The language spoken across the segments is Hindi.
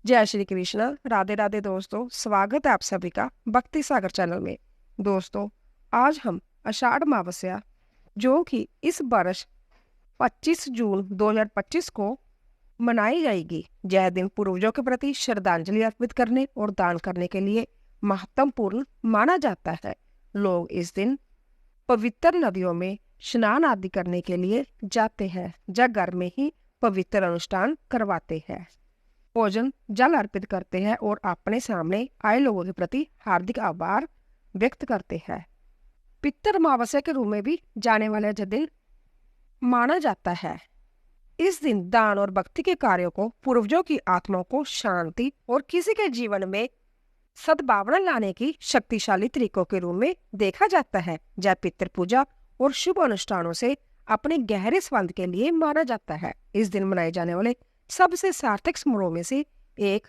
जय श्री कृष्ण। राधे राधे दोस्तों, स्वागत है आप सभी का भक्ति सागर चैनल में। दोस्तों, आज हम आषाढ़ अमावस्या जो कि इस वर्ष 25 जून 2025 को मनाई जाएगी, यह दिन पूर्वजों के प्रति श्रद्धांजलि अर्पित करने और दान करने के लिए महत्वपूर्ण माना जाता है। लोग इस दिन पवित्र नदियों में स्नान आदि करने के लिए जाते हैं या घर में ही पवित्र अनुष्ठान करवाते हैं, भोजन जल अर्पित करते हैं और अपने सामने आए लोगों के प्रति हार्दिक आभार व्यक्त करते हैं। पितर अमावस्या के रूप में भी जाने वाला यह दिन माना जाता है। इस दिन दान और भक्ति के कार्यों को पूर्वजों की आत्माओं को शांति और किसी के जीवन में सद्भावना लाने की शक्तिशाली तरीकों के रूप में देखा जाता है। जय पितृ पूजा और शुभ अनुष्ठानों से अपने गहरे संबंध के लिए माना जाता है। इस दिन मनाए जाने वाले सबसे सार्थक समारोह में से एक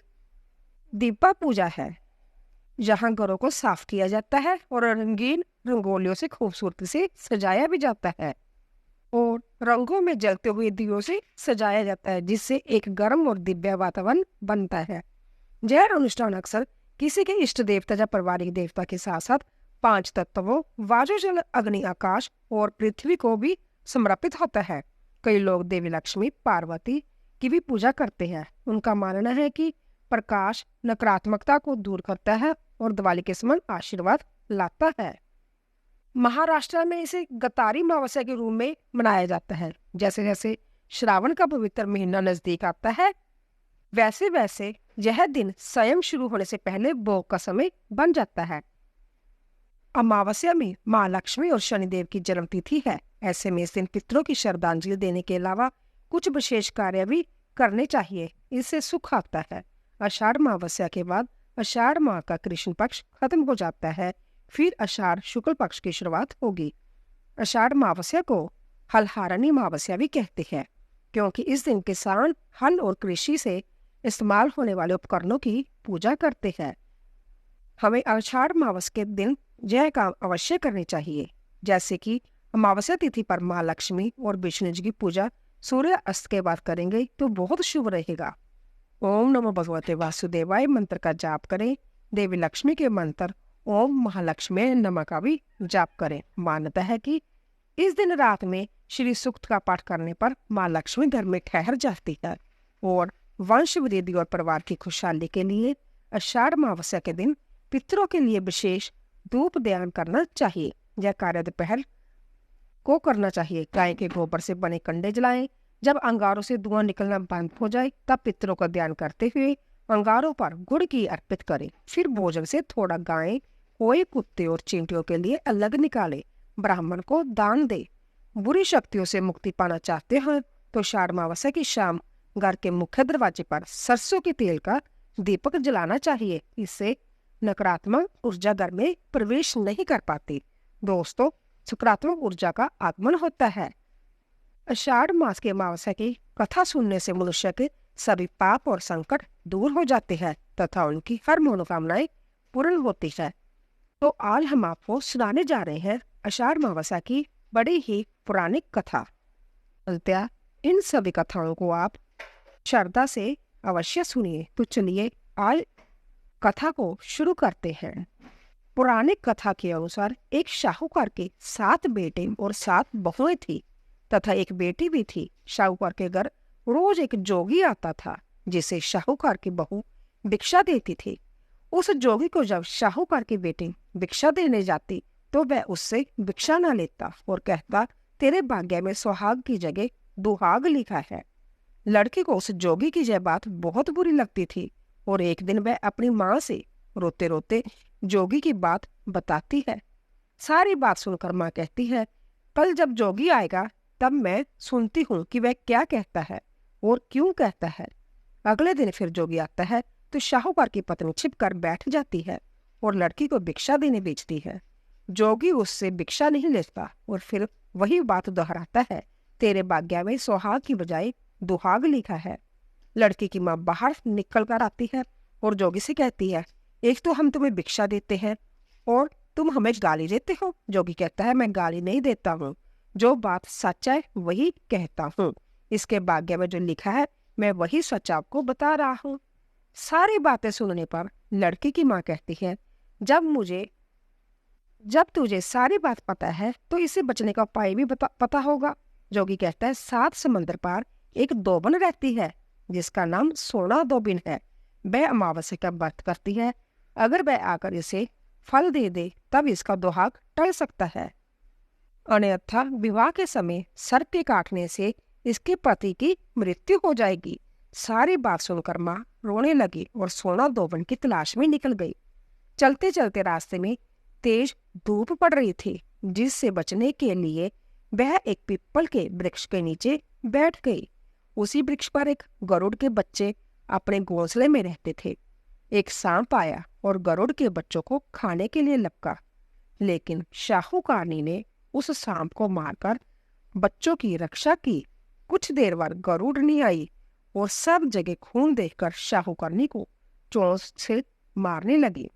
दीपा पूजा है, जहां घरों को साफ किया जाता है और रंगीन रंगोलियों से खूबसूरती से सजाया भी जाता है और रंगों में जलते हुए दियों से सजाया जाता है, जिससे एक गर्म और दिव्य वातावरण बनता है। यह अनुष्ठान अक्सर किसी के इष्ट देवता या पारिवारिक देवता के साथ साथ 5 तत्वों वायु जल अग्नि आकाश और पृथ्वी को भी समर्पित होता है। कई लोग देवी लक्ष्मी पार्वती की भी पूजा करते हैं। उनका मानना है कि प्रकाश नकारात्मकता को दूर करता है और दिवाली के समान आशीर्वाद लाता है। महाराष्ट्र में इसे गतारी अमावस्या के रूप में मनाया जाता है। जैसे जैसे श्रावण का पवित्र महीना नजदीक आता है, वैसे वैसे यह दिन स्वयं शुरू होने से पहले भोग का समय बन जाता है। अमावस्या में माँ लक्ष्मी और शनिदेव की जन्मतिथि है। ऐसे में इस दिन पितरों की श्रद्धांजलि देने के अलावा कुछ विशेष कार्य भी करने चाहिए। इससे सुख आता है। आषाढ़ अमावस्या के बाद आषाढ़ माह का कृष्ण पक्ष खत्म हो जाता है, फिर आषाढ़ शुक्ल पक्ष की शुरुआत होगी। आषाढ़ अमावस्या को हलहारणी अमावस्या भी कहते हैं, क्योंकि इस दिन किसान हल और कृषि से इस्तेमाल होने वाले उपकरणों की पूजा करते हैं। हमें आषाढ़ अमावस्या के दिन यह काम अवश्य करनी चाहिए, जैसे कि अमावस्या तिथि पर माँ लक्ष्मी और विष्णु जी की पूजा सूर्य अस्त के बाद करेंगे तो बहुत शुभ रहेगा। ओम नमो भगवते वासुदेवाय मंत्र का जाप करें। देवी लक्ष्मी के मंत्र ओम महालक्ष्मी नमः का भी जाप करें। मान्यता है कि इस दिन रात में श्री सूक्त का पाठ करने पर माँ लक्ष्मी घर में ठहर जाती है और वंश वृद्धि और परिवार की खुशहाली के लिए आषाढ़ अमावस्या के दिन पितरों के लिए विशेष धूप दान करना चाहिए। यह कार्य दोपहर को करना चाहिए। गाय के गोबर से बने कंडे जलाएं। जब अंगारों से धुआं निकलना बंद हो जाए तब पितरों का ध्यान करते हुए अंगारों पर गुड़ की अर्पित करें। फिर भोजन से थोड़ा गाय, कोई कुत्ते और चींटियों के लिए अलग निकाले। ब्राह्मण को दान दे। बुरी शक्तियों से मुक्ति पाना चाहते हैं तो आषाढ़ अमावस्या की शाम घर के मुख्य दरवाजे पर सरसों के तेल का दीपक जलाना चाहिए। इससे नकारात्मक ऊर्जा घर में प्रवेश नहीं कर पाती। दोस्तों, सकारात्मक ऊर्जा का आगमन होता है। आषाढ़ मास की अमावस्या की कथा सुनने से मनुष्य के सभी पाप और संकट दूर हो जाते हैं तथा उनकी हर मनोकामनाएं पूर्ण होती है। तो आज हम आपको सुनाने जा रहे हैं आषाढ़ अमावस्या की बड़ी ही पुरानी कथा। अतः इन सभी कथाओं को आप श्रद्धा से अवश्य सुनिए। तो चलिए आज कथा को शुरू करते हैं। पुरानी कथा के अनुसार एक शाहूकार के 7 बेटे और 7 बहुएं थी तथा एक बेटी भी थी। शाहूकार के घर रोज एक जोगी आता था, जिसे शाहूकार की बहू भिक्षा देती थी। उस जोगी को जब शाहूकार की बेटी भिक्षा देने जाती तो वह उससे भिक्षा न लेता और कहता, तेरे भाग्य में सुहाग की जगह दुहाग लिखा है। लड़की को उस जोगी की यह बात बहुत बुरी लगती थी और एक दिन वह अपनी माँ से रोते रोते जोगी की बात बताती है। सारी बात सुनकर माँ कहती है, कल जब जोगी आएगा तब मैं सुनती हूँ कि वह क्या कहता है और क्यों कहता है। अगले दिन फिर जोगी आता है तो शाहूकार की पत्नी छिपकर बैठ जाती है और लड़की को भिक्षा देने भेजती है। जोगी उससे भिक्षा नहीं लेता और फिर वही बात दोहराता है, तेरे भाग्य में सुहाग की बजाय दुहाग लिखा है। लड़की की माँ बाहर निकल कर आती है और जोगी से कहती है, एक तो हम तुम्हें भिक्षा देते हैं और तुम हमें गाली देते हो। जोगी कहता है, मैं गाली नहीं देता हूँ, जो बात सच है वही कहता हूँ। इसके भाग्य में जो लिखा है मैं वही सच आपको बता रहा हूँ। सारी बातें सुनने पर लड़की की माँ कहती है, जब तुझे सारी बात पता है तो इससे बचने का उपाय भी पता होगा। जोगी कहता है, 7 समंदर पार एक दोबन रहती है जिसका नाम सोना दोबिन है। वह अमावस्या का व्रत करती है। अगर वह आकर इसे फल दे दे तब इसका दुहाग टल सकता है, अन्यथा विवाह के समय सर्प के काटने से इसके पति की मृत्यु हो जाएगी। सारी बात सुनकर माँ रोने लगी और सोना दोबन की तलाश में निकल गई। चलते चलते रास्ते में तेज धूप पड़ रही थी, जिससे बचने के लिए वह एक पीपल के वृक्ष के नीचे बैठ गई। उसी वृक्ष पर एक गरुड़ के बच्चे अपने घोंसले में रहते थे। एक सांप आया और गरुड़ के बच्चों को खाने के लिए लपका, लेकिन शाहूकारनी ने उस सांप को मारकर बच्चों की रक्षा की। कुछ देर बाद गरुड़नी आई और सब जगह खून देखकर शाहूकारनी को चोंच से मारने लगी।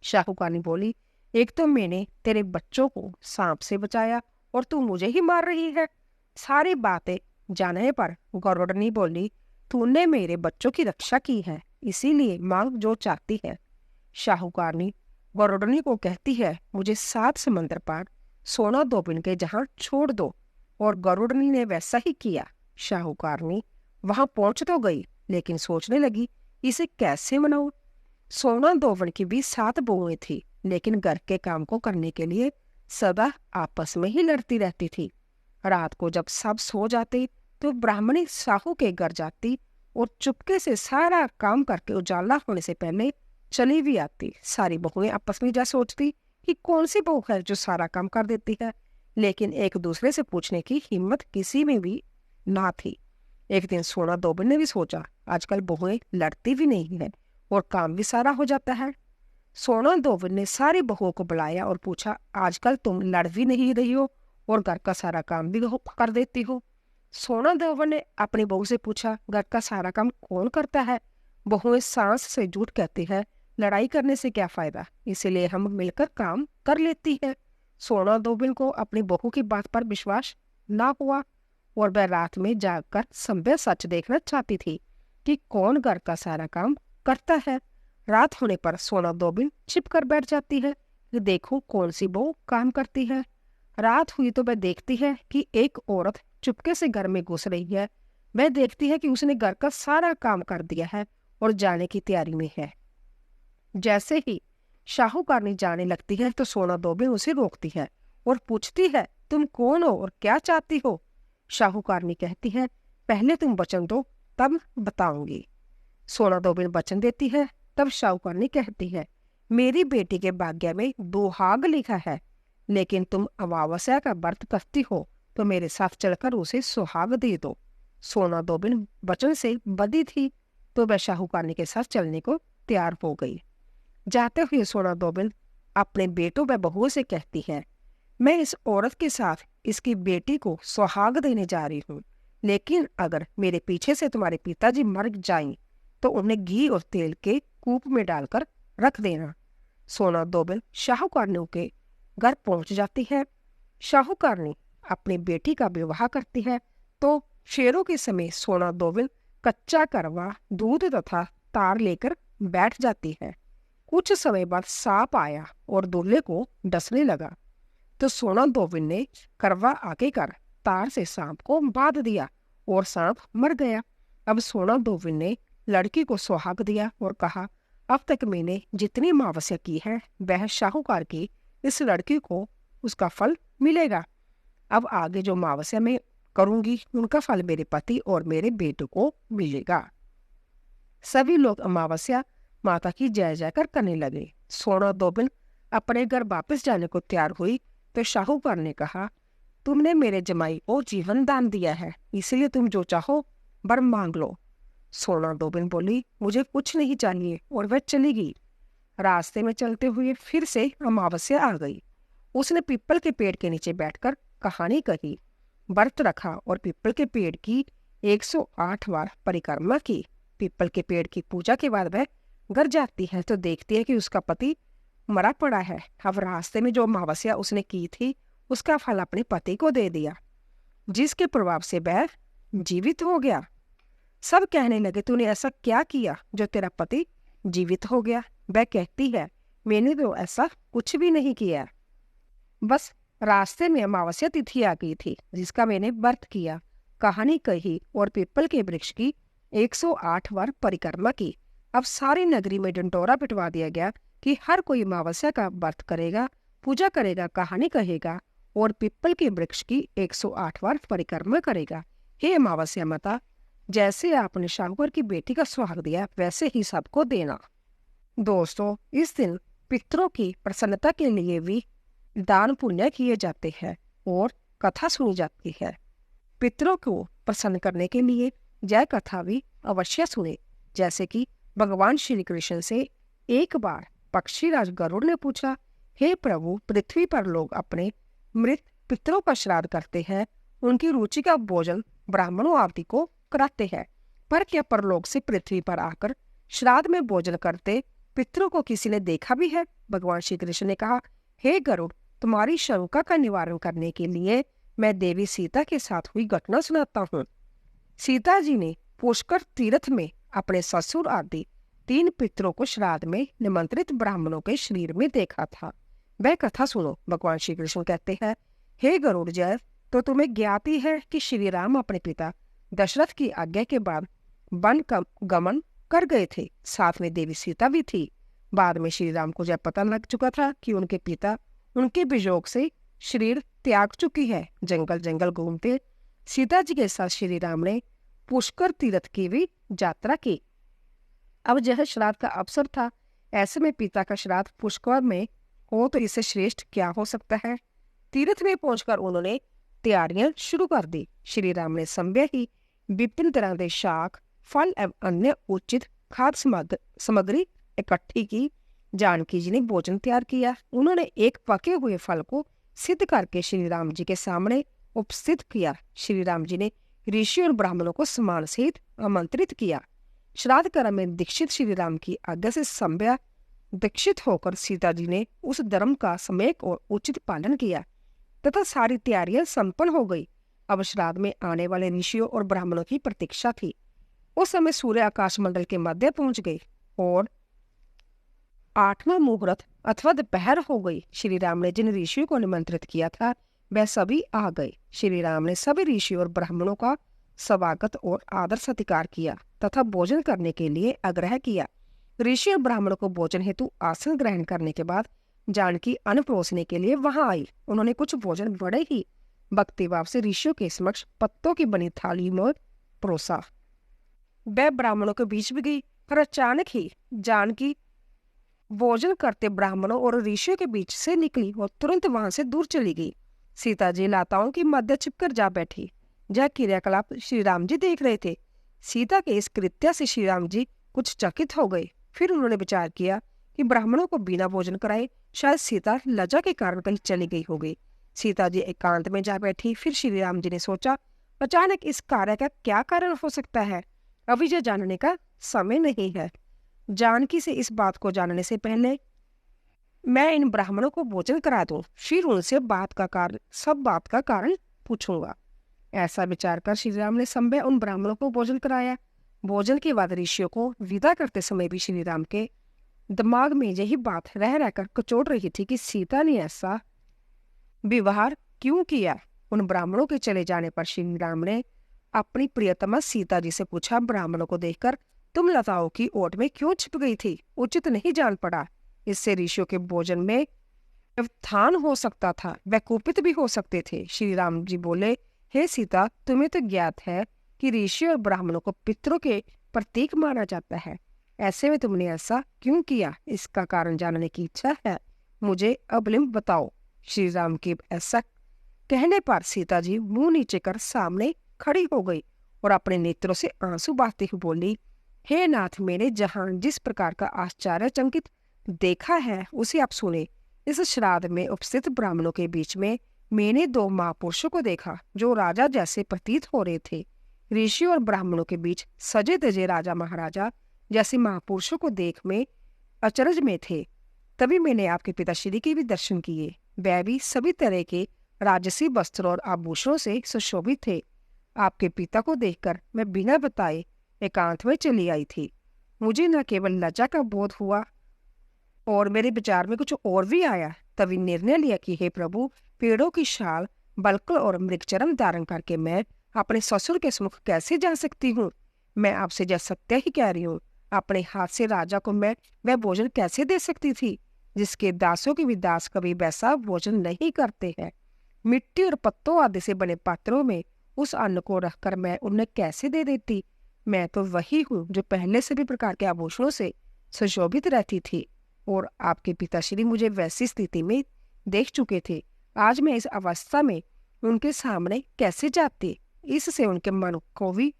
शाहूकारनी बोली, एक तो मैंने तेरे बच्चों को सांप से बचाया और तू मुझे ही मार रही है। सारी बातें जानने पर गरुड़नी बोली, तूने मेरे बच्चों की रक्षा की है, इसीलिए मांग जो चाहती है। शाहूकारनी गरुड़नी को कहती है, मुझे 7 समंदर पार सोना दोबिन के जहां छोड़ दो। और गरुड़नी ने वैसा ही किया। शाहूकारनी वहां पहुंच तो गई, लेकिन सोचने लगी, इसे कैसे मनाऊं। सोना दोबिन की भी 7 बहुएं थी, लेकिन घर के काम को करने के लिए सदा आपस में ही लड़ती रहती थी। रात को जब सब सो जाते तो ब्राह्मणी साहू के घर जाती और चुपके से सारा काम करके उजाला होने से पहले चली भी आती। सारी बहुएं आपस में जा सोचती कि कौन सी बहू है जो सारा काम कर देती है, लेकिन एक दूसरे से पूछने की हिम्मत किसी में भी ना थी। एक दिन सोना दोबिन ने भी सोचा, आजकल बहुएं लड़ती भी नहीं है और काम भी सारा हो जाता है। सोना दोबिन ने सारी बहुओं को बुलाया और पूछा, आजकल तुम लड़ भी नहीं रही हो और घर का सारा काम भी कर देती हो। सोना दोबिन ने अपनी बहू से पूछा, घर का सारा काम कौन करता है? बहुएं सांस से झूठ कहती है, लड़ाई करने से क्या फायदा, इसीलिए हम मिलकर काम कर लेती है। सोना दोबिन को अपनी बहू की बात पर विश्वास ना हुआ और वह रात में जागकर संभव सच देखना चाहती थी कि कौन घर का सारा काम करता है। रात होने पर सोना दोबिन छिप कर बैठ जाती है कि देखो कौन सी बहू काम करती है। रात हुई तो वह देखती है कि एक औरत चुपके से घर में घुस रही है। वह देखती है कि उसने घर का सारा काम कर दिया है और जाने की तैयारी में है। जैसे ही शाहूकारनी जाने लगती है तो सोना दोबिन उसे रोकती है और पूछती है, तुम कौन हो और क्या चाहती हो? शाहूकारनी कहती है, पहले तुम वचन दो तब बताऊंगी। सोना दोबिन वचन देती है। तब शाहूकारनी कहती है, मेरी बेटी के भाग्य में दुहाग लिखा है, लेकिन तुम अमावस्या का व्रत करती हो तो मेरे साथ चलकर उसे सुहाग दे दो। सोना दोबिन वचन से बधी थी तो वह शाहूकारनी के साथ चलने को तैयार हो गई। जाते हुए सोना दोबिन अपने बेटों व बहुओं से कहती है, मैं इस औरत के साथ इसकी बेटी को सुहाग देने जा रही हूँ, लेकिन अगर मेरे पीछे से तुम्हारे पिताजी मर जाएं तो उन्हें घी और तेल के कूप में डालकर रख देना। सोना दोबिन शाहूकारनी के घर पहुंच जाती है। शाहूकारनी अपनी बेटी का विवाह करती है तो शेरों के समय सोना दोबिन कच्चा करवा, दूध तथा तार लेकर बैठ जाती है। कुछ समय बाद सांप आया और दूल्हे को डसने लगा, तो सोना दोबिन ने करवा आगे कर तार से सांप को बांध दिया और सांप मर गया। अब सोना दोबिन ने लड़की को सुहाग दिया और कहा, अब तक मैंने जितनी अमावस्या की है वह शाहूकार की इस लड़की को उसका फल मिलेगा। अब आगे जो अमावस्या में करूंगी उनका फल मेरे पति और मेरे बेटे को मिलेगा। सभी लोग अमावस्या माता की जय जयकार करने लगे। सोना दोबिन अपने घर वापस जाने को तैयार हुई तो शाहूकार ने कहा, तुमने मेरे जमाई को जीवन दान दिया है, इसलिए तुम जो चाहो वर मांग लो। सोना दोबिन बोली, मुझे कुछ नहीं चाहिए और वह चली गई। रास्ते में चलते हुए फिर से अमावस्या आ गई। उसने पीपल के पेड़ के नीचे बैठकर कहानी कही, व्रत रखा और पीपल के पेड़ की 108 बार परिक्रमा की। पीपल के पेड़ की पूजा के बाद वह घर जाती है तो देखती है कि उसका पति मरा पड़ा है। अब रास्ते में जो अमावस्या उसने की थी उसका फल अपने पति को दे दिया, जिसके प्रभाव से वह जीवित हो गया। सब कहने लगे, तूने ऐसा क्या किया जो तेरा पति जीवित हो गया? वह कहती है, मैंने तो ऐसा कुछ भी नहीं किया, बस रास्ते में अमावस्या तिथि आ गई थी जिसका मैंने व्रत किया, कहानी कही और पीपल के वृक्ष की 108 बार परिक्रमा की। अब सारी नगरी में डंडोरा पिटवा दिया गया कि हर कोई अमावस्या का व्रत करेगा, पूजा करेगा, कहानी कहेगा और पीपल के वृक्ष की 108 बार परिक्रमा करेगा। हे अमावस्या माता, जैसे आपने शाहूकर की बेटी का सुहाग दिया वैसे ही सबको देना। दोस्तों, इस दिन पितरों की प्रसन्नता के लिए भी दान पुण्य किए जाते हैं और कथा सुनी जाती है। पितरों को प्रसन्न करने के लिए जय कथा भी अवश्य सुने। जैसे कि भगवान श्री कृष्ण से एक बार पक्षीराज गरुड़ ने पूछा, हे प्रभु, पृथ्वी पर लोग अपने मृत पितरों का श्राद्ध करते हैं, उनकी रुचि का भोजन ब्राह्मणों आदि को कराते हैं, पर क्या परलोक से पृथ्वी पर आकर श्राद्ध में भोजन करते पितरों को किसी ने देखा भी है? भगवान श्री कृष्ण ने कहा, हे गरुड़, तुम्हारी शंका का निवारण करने के लिए मैं देवी सीता के साथ हुई घटना सुनाता हूँ। सीता जी ने पुष्कर तीर्थ में अपने ससुर आदि 3 पितरों को श्राद्ध में निमंत्रित ब्राह्मणों के शरीर में देखा था। वह कथा सुनो। भगवान श्री कृष्ण कहते हैं, हे गरुड़ जय, तो तुम्हें ज्ञात ही है कि श्री राम अपने पिता दशरथ की आज्ञा के बाद वन गमन कर गए थे, साथ में देवी सीता भी थी। बाद में श्री राम को जब पता लग चुका था कि उनके पिता उनके वियोग से शरीर त्याग चुकी है, जंगल जंगल घूमते सीता जी के साथ श्री राम ने पुष्कर तीर्थ की भी यात्रा की। अब यह श्राद्ध का अवसर था, ऐसे में पिता का श्राद्ध पुष्कर में हो तो इससे श्रेष्ठ क्या हो सकता है। तीर्थ में पहुंचकर उन्होंने तैयारियां शुरू कर दी। श्री राम ने समय ही विभिन्न तरह के शाक, फल एवं अन्य उचित खाद्य सामग्री इकट्ठी की। जानकी जी ने भोजन तैयार किया। उन्होंने एक पके हुए फल को सिद्ध करके श्री राम जी के सामने उपस्थित किया। श्री राम जी ने ऋषि और ब्राह्मणों को सम्मान सहित आमंत्रित किया। श्राद्ध कर्म में दीक्षित श्री राम की आज्ञा से संभ्या दीक्षित होकर सीता जी ने उस धर्म का सम्यक और उचित पालन किया तथा सारी तैयारियां संपन्न हो गई। अब श्राद्ध में आने वाले ऋषियों और ब्राह्मणों की प्रतीक्षा थी। उस समय सूर्य आकाश मंडल के मध्य पहुंच गई और 8वां मुहूर्त अथवा दोपहर हो गई। श्री राम ने जिन ऋषियों को निमंत्रित किया था वह सभी आ गए। श्री राम ने सभी ऋषि और ब्राह्मणों का स्वागत और आदर सत्कार किया तथा भोजन करने के लिए आग्रह किया। ऋषि और ब्राह्मणों को भोजन हेतु आसन ग्रहण करने के बाद जानकी अन्न परोसने के लिए वहां आई। उन्होंने कुछ भोजन बड़े ही भक्तिभाव से ऋषियों के समक्ष पत्तों की बनी थाली में परोसा। वह ब्राह्मणों के बीच भी गई, पर अचानक ही जानकी भोजन करते ब्राह्मणों और ऋषियों के बीच से निकली और तुरंत वहां से दूर चली गई। सीता जी लाताओं की मध्य छिपकर जा बैठी। यह क्रियाकलाप श्री राम जी देख रहे थे। सीता के इस कृत्य से श्री राम जी कुछ चकित हो गए। फिर उन्होंने विचार किया कि ब्राह्मणों को बिना भोजन कराए शायद सीता लज्जा के कारण कहीं चली गई होगी। सीता जी एकांत में जा बैठी। फिर श्री राम जी ने सोचा, अचानक इस कार्य का क्या कारण हो सकता है? अभी यह जानने का समय नहीं है। जानकी से इस बात को जानने से पहले मैं इन ब्राह्मणों को भोजन करा दूं, फिर उनसे सब बात का कारण पूछूंगा। ऐसा विचार कर श्री राम ने संभय उन ब्राह्मणों को भोजन कराया। भोजन के बाद ऋषियों को विदा करते समय भी श्री राम के दिमाग में यही बात रह रहकर कचोट रही थी कि सीता ने ऐसा व्यवहार क्यों किया। उन ब्राह्मणों के चले जाने पर श्री राम ने अपनी प्रियतमा सीता जी से पूछा, ब्राह्मणों को देखकर तुम लताओं की ओट में क्यों छिप गई थी? उचित नहीं जान पड़ा। इससे ऋषियों के भोजन में व्यवधान हो सकता था, वह कुपित भी हो सकते थे। श्री राम जी बोले, हे सीता, तुम्हें तो ज्ञात है कि ऋषि और ब्राह्मणों को पितरों के प्रतीक माना जाता है। ऐसे में तुमने ऐसा क्यों किया? इसका कारण जानने की इच्छा है, मुझे अवलिम्ब बताओ। श्री राम के ऐसा कहने पर सीता जी मुंह नीचे कर सामने खड़ी हो गई और अपने नेत्रों से आंसू बहाते हुए बोली, हे नाथ, मैंने जहां जिस प्रकार का आश्चर्यचकित देखा है उसे आप सुने। इस श्राद्ध में उपस्थित ब्राह्मणों के बीच में मैंने 2 महापुरुषों को देखा जो राजा जैसे प्रतीत हो रहे थे। ऋषि और ब्राह्मणों के बीच सजे धजे राजा महाराजा जैसे महापुरुषों को देख में अचरज में थे। तभी मैंने आपके पिताश्री के भी दर्शन किए। वह भी सभी तरह के राजसी वस्त्रों और आभूषणों से सुशोभित थे। आपके पिता को देखकर मैं बिना बताए एकांत में चली आई थी। मुझे न केवल लज्जा का बोध हुआ और मेरे विचार में कुछ और भी आया। तभी निर्णय लिया कि हे प्रभु, पेड़ों की शाल, बलकल और मृगचर्म धारण करके मैं अपने ससुर के सम्मुख कैसे जा सकती हूँ? मैं आपसे जब सत्य ही कह रही हूँ, अपने हाथ से राजा को मैं वह भोजन कैसे दे सकती थी जिसके दासों के भी दास कभी वैसा भोजन नहीं करते हैं। मिट्टी और पत्तों आदि से बने पात्रों में उस अन्न को रखकर मैं उन्हें कैसे दे देती? मैं तो वही हूँ जो पहले सभी प्रकार के आभूषणों से सुशोभित रहती थी और आपके पिताश्री मुझे वैसी स्थिति में देख चुके थे। आज मैं इस अवस्था में उनके सामने कैसे जाती? इससे उनके मन को भी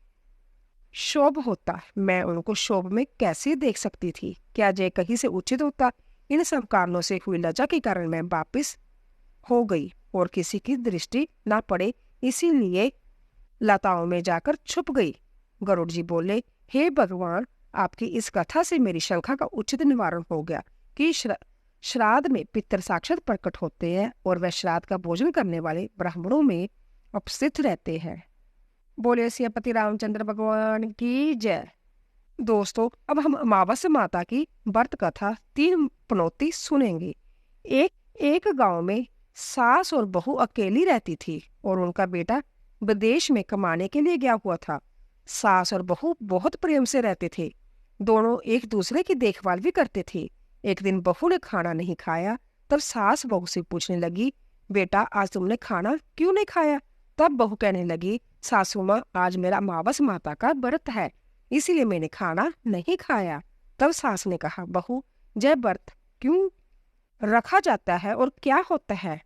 शोभ होता। मैं उनको शोभ में कैसे देख सकती थी? क्या जय कहीं से उचित होता? इन सब कारणों से हुई लज्जा के कारण मैं वापिस हो गई और किसी की दृष्टि ना पड़े इसीलिए लताओं में जाकर छुप गई। गरुड़ जी बोले, हे भगवान, आपकी इस कथा से मेरी शंका का उचित निवारण हो गया कि श्राद्ध में पितर साक्षात प्रकट होते हैं और वह श्राद्ध का भोजन करने वाले ब्राह्मणों में उपस्थित रहते हैं। बोले सियापति रामचंद्र भगवान की जय। दोस्तों, अब हम अमावस्या माता की व्रत कथा 3 पनौती सुनेंगे। एक गांव में सास और बहू अकेली रहती थी और उनका बेटा विदेश में कमाने के लिए गया हुआ था। सास और बहू बहुत प्रेम से रहते थे। दोनों एक दूसरे की देखभाल भी करते थे। एक दिन बहू ने खाना नहीं खाया। तब सास बहू से पूछने लगी, बेटा, आज तुमने खाना क्यों नहीं खाया? तब बहू कहने लगी, सासू माँ, आज मेरा अमावस्या माता का व्रत है, इसीलिए मैंने खाना नहीं खाया। तब सास ने कहा, बहू, जय व्रत क्यों रखा जाता है और क्या होता है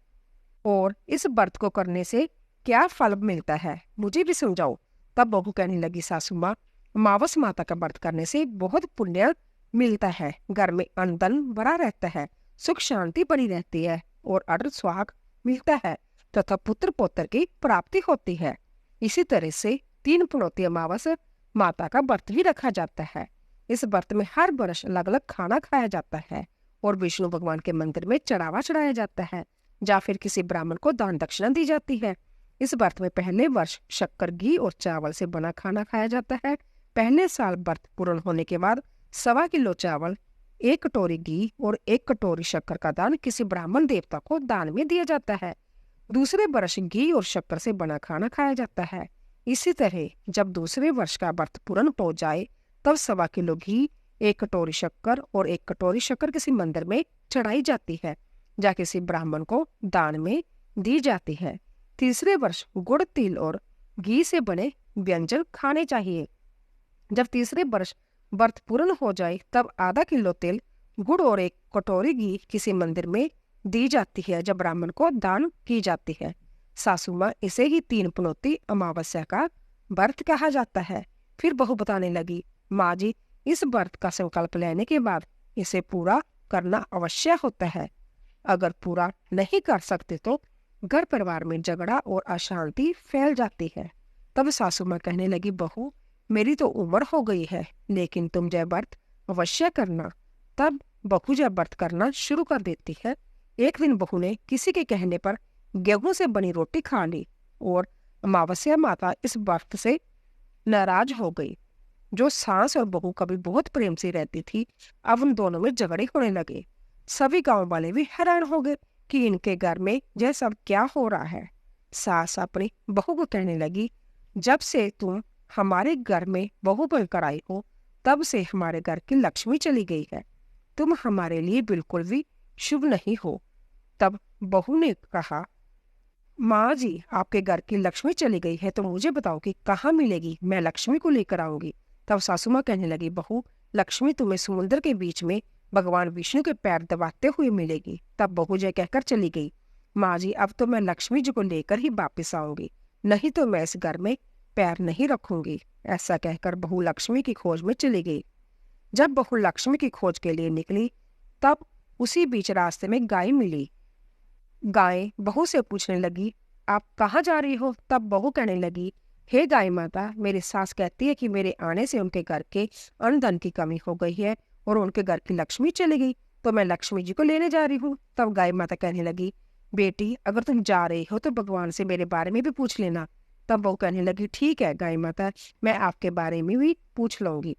और इस व्रत को करने से क्या फल मिलता है, मुझे भी समझाओ। तब बहू कहने लगी, सासू माँ, अमावस्या माता का व्रत करने से बहुत पुण्य मिलता है। घर में अन्न धन भरा रहता है, सुख शांति बनी रहती है और अटल सुहाग मिलता है तथा पुत्र पौत्र की प्राप्ति होती है। इसी तरह से 3 पनौती अमावस्या माता का व्रत भी रखा जाता है। इस व्रत में हर वर्ष अलग अलग खाना खाया जाता है और विष्णु भगवान के मंदिर में चढ़ावा चढ़ाया जाता है या फिर किसी ब्राह्मण को दान दक्षिणा दी जाती है। इस व्रत में पहले वर्ष शक्कर, घी और चावल से बना खाना खाया जाता है। पहले साल व्रत पूर्ण होने के बाद 1.25 किलो चावल, 1 कटोरी घी और 1 कटोरी शक्कर का दान किसी ब्राह्मण देवता को दान में दिया जाता है। दूसरे वर्ष घी और शक्कर से बना खाना खाया जाता है। इसी तरह जब दूसरे वर्ष का व्रत पूर्ण हो जाए तब 1.25 किलो घी, 1 कटोरी शक्कर और 1 कटोरी शक्कर किसी मंदिर में चढ़ाई जाती है या किसी ब्राह्मण को दान में दी जाती है। तीसरे वर्ष गुड़, तिल और घी से बने व्यंजन खाने चाहिए। जब तीसरे वर्ष व्रत पूर्ण हो जाए तब आधा किलो तिल, गुड़ और 1 कटोरी घी किसी मंदिर में दी जाती है जब ब्राह्मण को दान की जाती है। सासू माँ, इसे ही 3 पनौती अमावस्या का व्रत कहा जाता है। फिर बहू बताने लगी, माँ जी, इस व्रत का संकल्प लेने के बाद इसे पूरा करना अवश्य होता है। अगर पूरा नहीं कर सकते तो घर परिवार में झगड़ा और अशांति फैल जाती है। तब सासू माँ कहने लगी, बहू, मेरी तो उम्र हो गई है, लेकिन तुम जय व्रत अवश्य करना। तब बहू जब व्रत करना शुरू कर देती है। एक दिन बहू ने किसी के कहने पर गेहूं से बनी रोटी खा ली और अमावस्या माता इस व्रत से नाराज हो गई। जो सास और बहू कभी बहुत प्रेम से रहती थी, अब उन दोनों में झगड़े होने लगे। सभी गांव वाले भी हैरान हो गए कि इनके घर में यह सब क्या हो रहा है। सास अपनी बहू को कहने लगी, जब से तुम हमारे घर में बहू बनकर आई हो तब से हमारे घर की लक्ष्मी चली गई है। तुम हमारे लिए बिल्कुल भी शुभ नहीं हो। तब बहू ने कहा, माँ जी, आपके घर की लक्ष्मी चली गई है तो मुझे बताओ कि कहाँ मिलेगी, मैं लक्ष्मी को लेकर आऊंगी। तब सासू माँ कहने लगी, बहू, लक्ष्मी तुम्हें समुद्र के बीच में भगवान विष्णु के पैर दबाते हुए मिलेगी। तब बहू जय कहकर चली गई। माँ जी, अब तो मैं लक्ष्मी जी को लेकर ही वापिस आऊंगी, नहीं तो मैं इस घर में पैर नहीं रखूंगी। ऐसा कहकर बहू लक्ष्मी की खोज में चली गई। जब बहू लक्ष्मी की खोज के लिए निकली तब उसी बीच रास्ते में गाय मिली। गाय बहू से पूछने लगी, आप कहाँ जा रही हो? तब बहू कहने लगी, हे गाय माता, मेरी सास कहती है कि मेरे आने से उनके घर के अन्न धन की कमी हो गई है और उनके घर की लक्ष्मी चली गई, तो मैं लक्ष्मी जी को लेने जा रही हूँ। तब गाय माता कहने लगी, बेटी, अगर तुम जा रही हो तो भगवान से मेरे बारे में भी पूछ लेना, तब बहू कहने लगी, ठीक है गाय माता, मैं आपके बारे में भी पूछ लूंगी।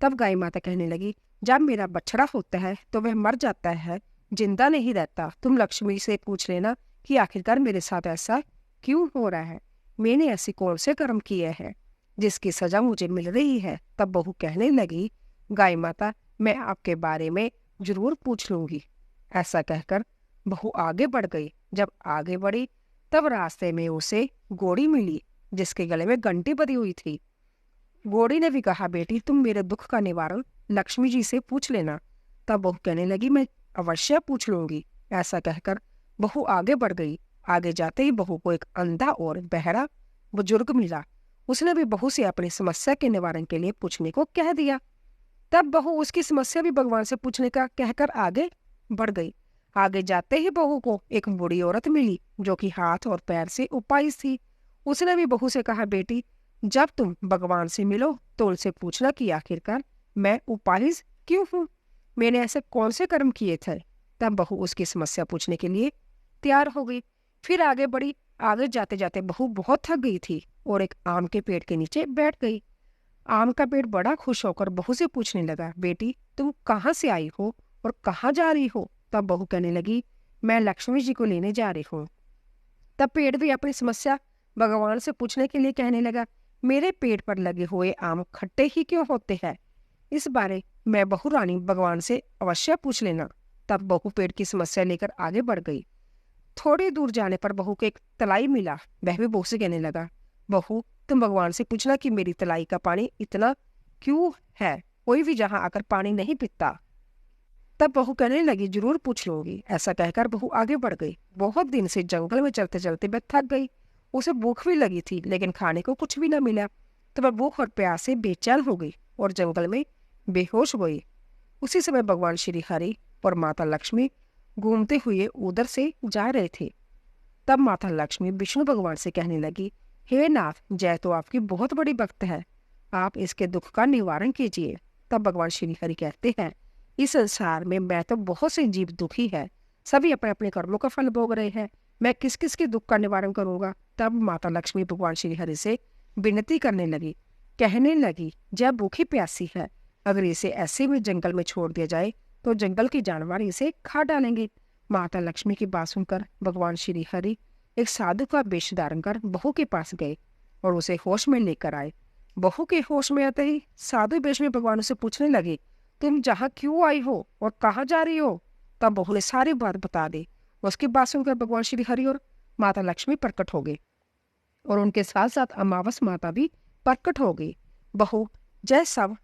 तब गाय माता कहने लगी, जब मेरा बछड़ा होता है तो वह मर जाता है, जिंदा नहीं रहता। तुम लक्ष्मी से पूछ लेना कि आखिरकार मेरे साथ ऐसा क्यों हो रहा है, मैंने ऐसे कौन से कर्म किए हैं जिसकी सजा मुझे मिल रही है। तब बहू कहने लगी, गाय माता, मैं आपके बारे में जरूर पूछ लूंगी। ऐसा कहकर बहू आगे बढ़ गई। जब आगे बढ़ी तब रास्ते में उसे घोड़ी मिली जिसके गले में घंटी बंधी हुई थी। घोड़ी ने भी कहा, बेटी तुम मेरे दुख का निवारण लक्ष्मी जी से पूछ लेना। तब बहू कहने लगी, मैं अवश्य पूछ लूंगी। ऐसा कहकर बहू आगे बढ़ गई। आगे जाते ही बहू को एक अंधा और बहरा बुजुर्ग मिला। उसने भी बहू से अपनी समस्या के निवारण के लिए पूछने को कह दिया। तब बहू उसकी समस्या भी भगवान से पूछने का कहकर आगे बढ़ गई। आगे जाते ही बहू को एक बूढ़ी औरत मिली जो कि हाथ और पैर से उपाहिज थी। उसने भी बहू से कहा, बेटी जब तुम भगवान से मिलो तो उनसे पूछना कि आखिरकार मैं उपाहिज क्यों हूँ, मैंने ऐसे कौन से कर्म किए थे। तब बहू उसकी समस्या पूछने के लिए तैयार हो गई। फिर आगे बढ़ी। आगे जाते जाते बहू बहुत थक गई थी और एक आम के पेड़ के नीचे बैठ गई। आम का पेड़ बड़ा खुश होकर बहू से पूछने लगा, बेटी तुम कहाँ से आई हो और कहाँ जा रही हो। तब बहू कहने लगी, मैं लक्ष्मी जी को लेने जा रही हूँ। तब पेड़ भी अपनी समस्या भगवान से पूछने के लिए कहने लगा, मेरे पेड़ पर लगे हुए आम खट्टे ही क्यों होते हैं, इस बारे मैं बहू रानी भगवान से अवश्य पूछ लेना। तब बहू पेड़ की समस्या लेकर आगे बढ़ गई। थोड़ी दूर जाने पर बहू को एक तलाई मिला। वह भी बहू से कहने लगा, बहू तुम भगवान से पूछना कि मेरी तलाई का पानी इतना क्यों है, कोई भी जहां आकर पानी नहीं पीता। तब बहू कहने लगी, जरूर पूछ लूंगी। ऐसा कहकर बहू आगे बढ़ गई। बहुत दिन से जंगल में चलते चलते वह थक गई। उसे भूख भी लगी थी लेकिन खाने को कुछ भी न मिला। तो वह भूख और प्यास से बेचैन हो गई और जंगल में बेहोश हो गई। उसी समय भगवान श्री हरि और माता लक्ष्मी घूमते हुए उधर से जा रहे थे। तब माता लक्ष्मी विष्णु भगवान से कहने लगी, हे नाथ, जय तो आपकी बहुत बड़ी भक्त है, आप इसके दुख का निवारण कीजिए। तब भगवान श्री हरि कहते हैं, इस संसार में मैं तो बहुत से जीव दुखी है, सभी अपने अपने कर्मों का फल भोग रहे हैं, मैं किस किस के दुख का निवारण करूंगा। तब माता लक्ष्मी भगवान श्री हरि से विनती करने लगी, कहने लगी, जब भूखी प्यासी है, अगर इसे ऐसे में जंगल में छोड़ दिया जाए तो जंगल के जानवर इसे खा डालेंगे। माता लक्ष्मी की बात सुनकर भगवान श्री हरि एक साधु का वेश धारण कर बहू के पास गए और उसे होश में लेकर आए। बहू के होश में आते ही साधु वेश में भगवान से पूछने लगे, तुम जहाँ क्यों आई हो और कहाँ जा रही हो। तब बहू ने सारी बात बता दी। उसकी बात सुनकर भगवान श्री हरि और माता लक्ष्मी प्रकट हो गए और उनके साथ साथ अमावस माता भी प्रकट हो गई। बहू जय सब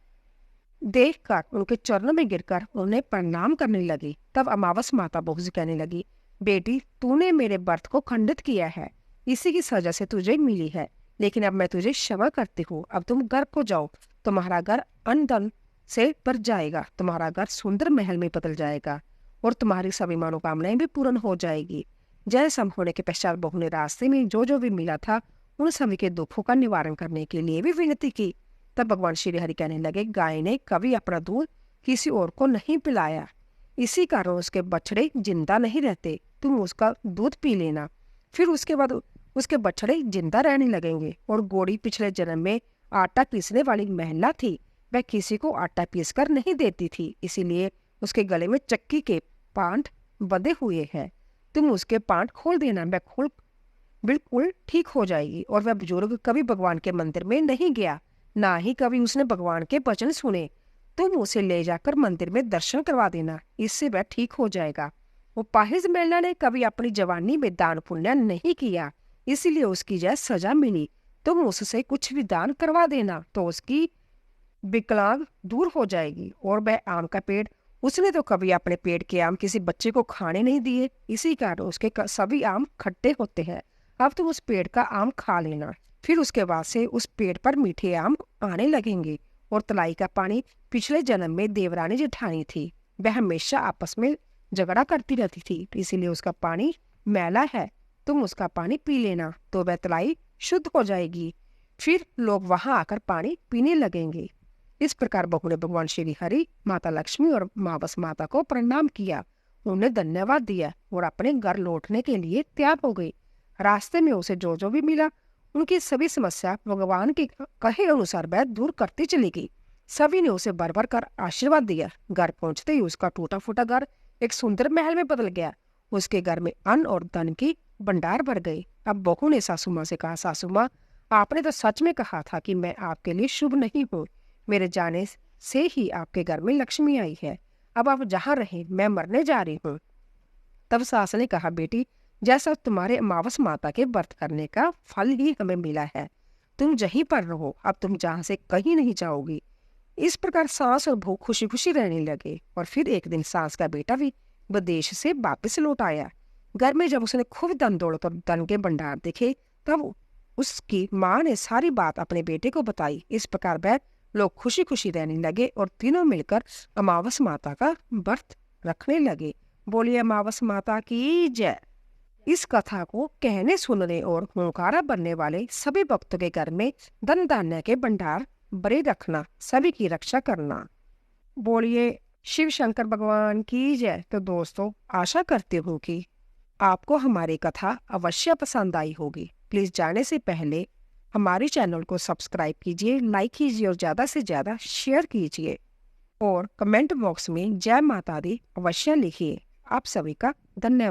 देखकर उनके चरणों में गिरकर उन्हें प्रणाम करने लगी। तब अमावस माता बहू से कहने लगी, बेटी तूने मेरे व्रत को खंडित किया है, इसी की सजा से तुझे मिली है, लेकिन अब मैं तुझे क्षमा करती हूँ। अब तुम घर को जाओ, तुम्हारा घर अन्न धन से भर जाएगा, तुम्हारा घर सुंदर महल में बदल जाएगा और तुम्हारी सभी मनोकामनाएं भी पूर्ण हो जाएगी। जय सम होने के पश्चात बहू ने रास्ते में जो जो भी मिला था उन सभी के दुखों का निवारण करने के लिए भी विनती की। तब भगवान श्री हरि कहने लगे, गाय ने कभी अपना दूध किसी और को नहीं पिलाया, इसी कारण उसके बछड़े जिंदा नहीं रहते, तुम उसका दूध पी लेना, फिर उसके बाद उसके बछड़े जिंदा रहने लगेंगे। और गोड़ी पिछले जन्म में आटा पीसने वाली महिला थी, वह किसी को आटा पीस कर नहीं देती थी, इसीलिए उसके गले में चक्की के पांठ बंधे हुए हैं, तुम उसके पांठ खोल देना, वह खोल बिल्कुल ठीक हो जाएगी। और वह बुजुर्ग कभी भगवान के मंदिर में नहीं गया, ना ही कभी उसने भगवान के वचन सुने, तुम उसे ले जाकर मंदिर में दर्शन करवा देना, इससे वह ठीक हो जाएगा। वो पाहिज महिला ने कभी अपनी जवानी में दान पुण्य नहीं किया, इसीलिए उसकी जय सजा मिली, तुम उससे कुछ भी दान करवा देना तो उसकी विकलांग दूर हो जाएगी। और वह आम का पेड़, उसने तो कभी अपने पेड़ के आम किसी बच्चे को खाने नहीं दिए, इसी कारण उसके सभी आम खट्टे होते हैं, अब तुम उस पेड़ का आम खा लेना, फिर उसके बाद से उस पेड़ पर मीठे आम आने लगेंगे। और तलाई का पानी पिछले जन्म में देवरानी जेठानी थी, वह हमेशा आपस में झगड़ा करती रहती थी, इसीलिए उसका पानी मैला है, तुम उसका पानी पी लेना तो वह तलाई शुद्ध हो जाएगी, फिर लोग वहां आकर पानी पीने लगेंगे। इस प्रकार बहू ने भगवान श्री हरि, माता लक्ष्मी और अमावस माता को प्रणाम किया, उन्हें धन्यवाद दिया और अपने घर लौटने के लिए तैयार हो गई। रास्ते में उसे जो जो भी मिला उनकी सभी समस्या भगवान के कहे अनुसार वह दूर करती चली गई। सभी ने उसे बर बर कर आशीर्वाद दिया। घर पहुंचते ही उसका टूटा फूटा घर एक सुंदर महल में बदल गया। उसके घर में अन्न और धन की भंडार भर गई। अब बहू ने सासू माँ से कहा, सासू माँ, आपने तो सच में कहा था कि मैं आपके लिए शुभ नहीं हूँ। मेरे जाने से ही आपके घर में लक्ष्मी आई है। अब आप जहाँ रहे, मैं मरने जा रही हूँ। तब सास ने कहा, बेटी, जैसा तुम्हारे अमावस माता के व्रत करने का फल ही हमें मिला है, तुम यहीं पर रहो, अब तुम जहाँ से कहीं नहीं जाओगी। इस प्रकार सास और बहू खुशी खुशी रहने लगे। और फिर एक दिन सास का बेटा भी विदेश से वापस लौट आया। घर में जब उसने खूब धन दौलत और धन के भंडार देखे, तब उसकी माँ ने सारी बात अपने बेटे को बताई। इस प्रकार वह लोग खुशी खुशी रहने लगे और तीनों मिलकर अमावस माता का व्रत रखने लगे। बोलिए अमावस माता की जय। इस कथा को कहने, सुनने और होकारा बनने वाले सभी भक्तों के घर में धन धान्य के भंडार भरे रखना, सभी की रक्षा करना। बोलिए शिव शंकर भगवान की जय। तो दोस्तों, आशा करती हूँ कि आपको हमारी कथा अवश्य पसंद आई होगी। प्लीज जाने से पहले हमारे चैनल को सब्सक्राइब कीजिए, लाइक कीजिए और ज्यादा से ज्यादा शेयर कीजिए और कमेंट बॉक्स में जय माता दी अवश्य लिखिए। आप सभी का धन्यवाद।